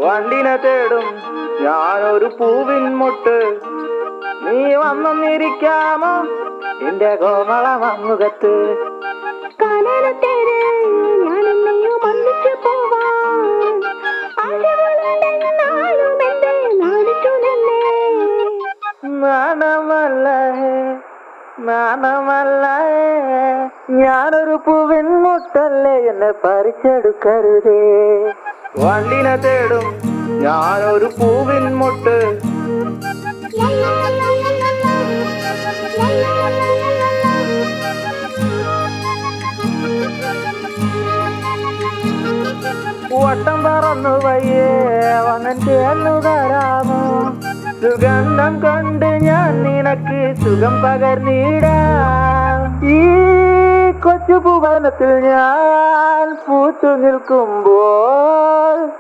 വണ്ടിനെ തേടും ഞാനൊരു പൂവിൻ മുട്ട്. നീ വന്നിരിക്കാമോ എന്റെ കോമള മമ്മുഖത്ത്? നാണമല്ല ഞാനൊരു പൂവിൻ മുട്ടല്ലേ, എന്നെ പറിച്ചെടുക്കരുതേ. വണ്ടിനെ തേടും ഞാനൊരു പൂവിൻ മുട്ട്. വട്ടം പറന്നു വയ്യേ വന്നൻ ചേർന്നു തരാമോ? സുഗന്ധം കൊണ്ട് ഞാൻ നിനക്ക് സുഖം പകർന്നിടാം. ഈ കൊച്ചു ഭുവനത്തിൽ ഞാൻ പൂത്തു നിൽക്കുമ്പോൾ